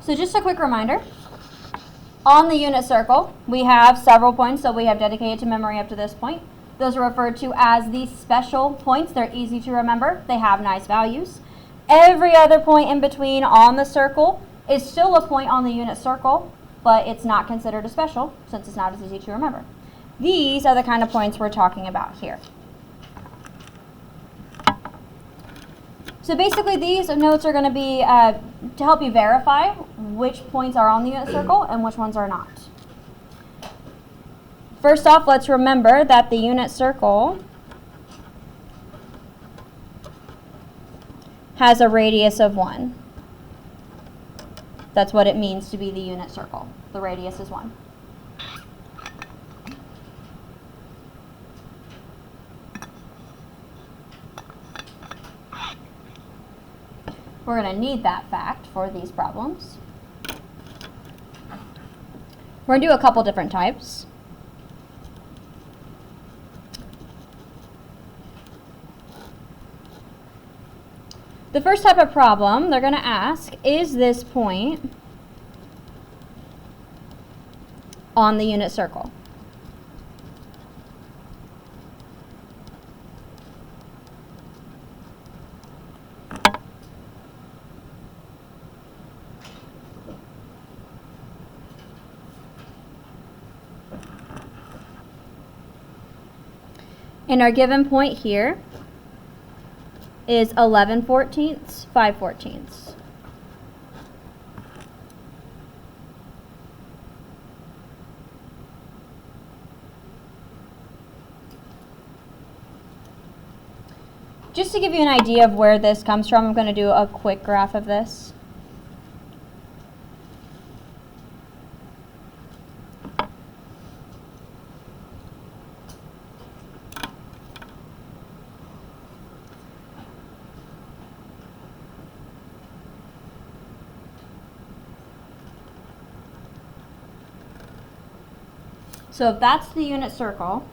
So just a quick reminder, on the unit circle, we have several points that we have dedicated to memory up to this point. Those are referred to as the special points. They're easy to remember. They have nice values. Every other point in between on the circle is still a point on the unit circle, but it's not considered a special since it's not as easy to remember. These are the kind of points we're talking about here. So basically these notes are going to be to help you verify which points are on the unit circle and which ones are not. First off, let's remember that the unit circle has a radius of 1. That's what it means to be the unit circle. The radius is 1. We're going to need that fact for these problems. We're going to do a couple different types. The first type of problem they're going to ask, is this point on the unit circle? And our given point here is 11/14, 5/14. Just to give you an idea of where this comes from, I'm going to do a quick graph of this. So if that's the unit circle,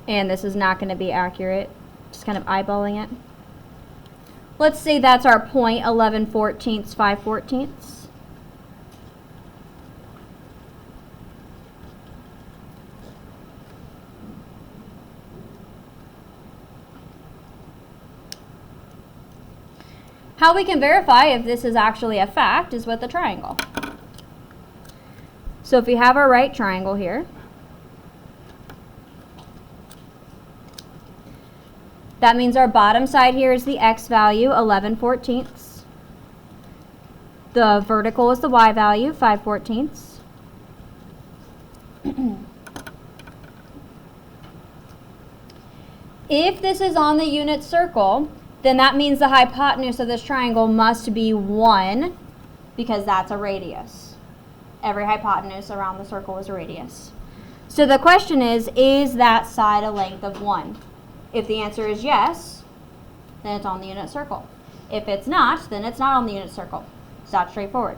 and this is not going to be accurate, just kind of eyeballing it. Let's say that's our point, 11/14, 5/14. How we can verify if this is actually a fact is with the triangle. So if we have our right triangle here, that means our bottom side here is the x value, 11/14. The vertical is the y value, 5/14. If this is on the unit circle, then that means the hypotenuse of this triangle must be 1 because that's a radius. Every hypotenuse around the circle is a radius. So the question is that side a length of 1? If the answer is yes, then it's on the unit circle. If it's not, then it's not on the unit circle. It's that straightforward.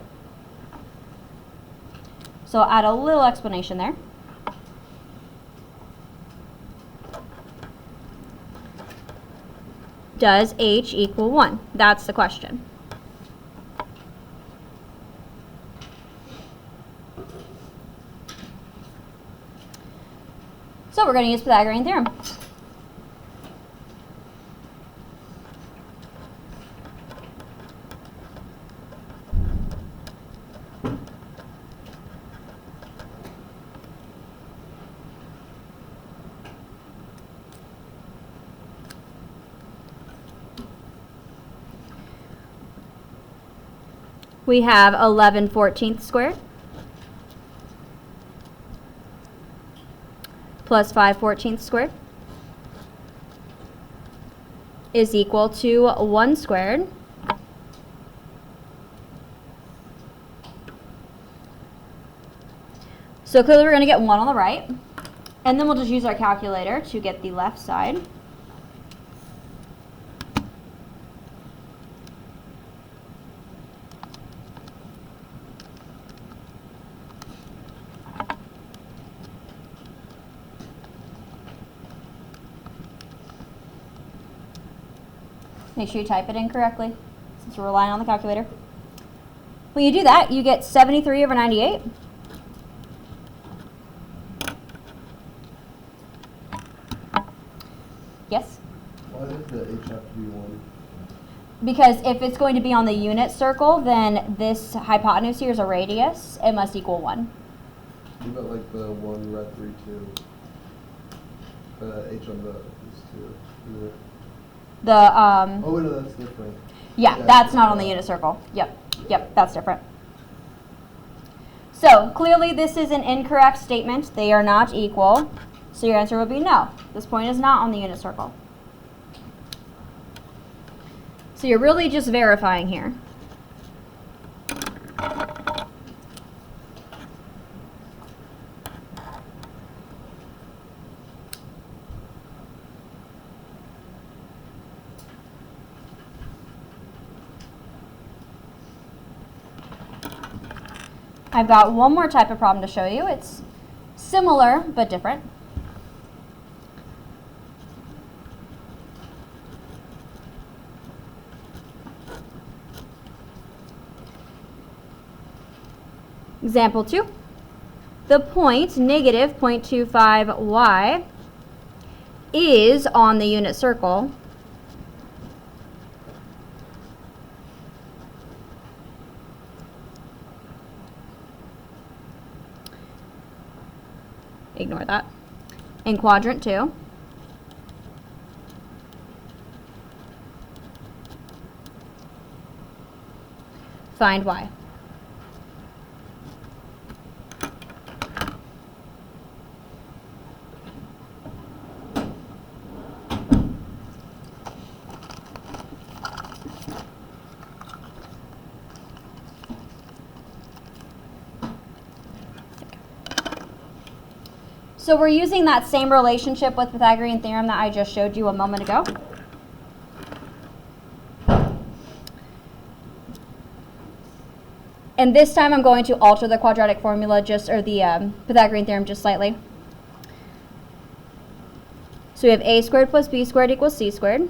So I'll add a little explanation there. Does h equal 1? That's the question. So we're going to use Pythagorean theorem. We have 11/14 squared plus 5/14 squared is equal to 1 squared so clearly we're going to get 1 on the right, and then we'll just use our calculator to get the left side. Make sure you type it in correctly, since we're relying on the calculator. When you do that, you get 73 over 98. Yes? Why does the h have to be 1? Because if it's going to be on the unit circle, then this hypotenuse here is a radius. It must equal 1. What about like the 1 red 3 2? H on the is 2. The Oh wait, no, that's different. yeah, that's not on the unit circle. Yep, that's different. So clearly this is an incorrect statement. They are not equal. So your answer would be no. This point is not on the unit circle. So you're really just verifying here. I've got one more type of problem to show you. It's similar but different. Example 2. The point negative 0.25y is on the unit circle. Ignore that. In quadrant 2. Find y. So we're using that same relationship with Pythagorean theorem that I just showed you a moment ago. And this time I'm going to alter the quadratic formula or the Pythagorean theorem just slightly. So we have a squared plus b squared equals c squared.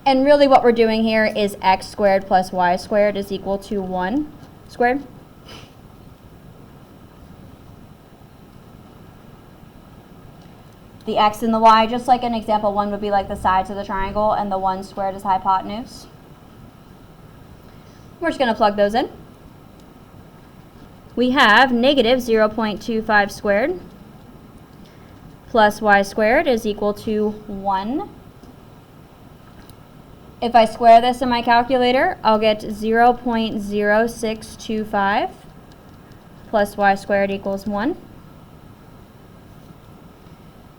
And really what we're doing here is x squared plus y squared is equal to 1 squared. The x and the y, just like in example 1, would be like the sides of the triangle, and the 1 squared is hypotenuse. We're just going to plug those in. We have negative 0.25 squared plus y squared is equal to 1. If I square this in my calculator, I'll get 0.0625 plus y squared equals 1.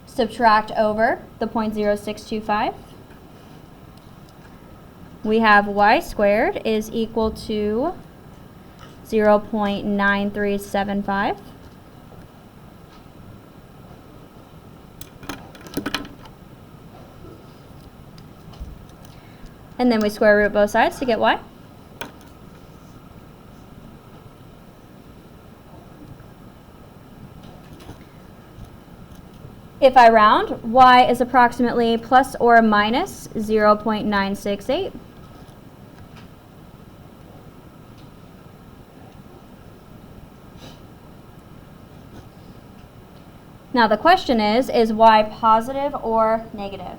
Subtract over the 0.0625. We have y squared is equal to 0.9375. And then we square root both sides to get y. If I round, y is approximately plus or minus 0.968. Now the question is y positive or negative?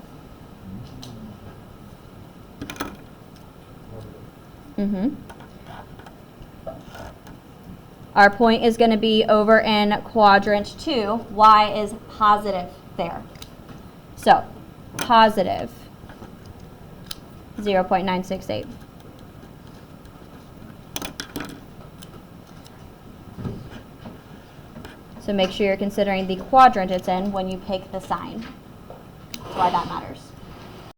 Our point is going to be over in quadrant 2. Y is positive there. So, positive 0.968. So make sure you're considering the quadrant it's in when you pick the sign. That's why that matters.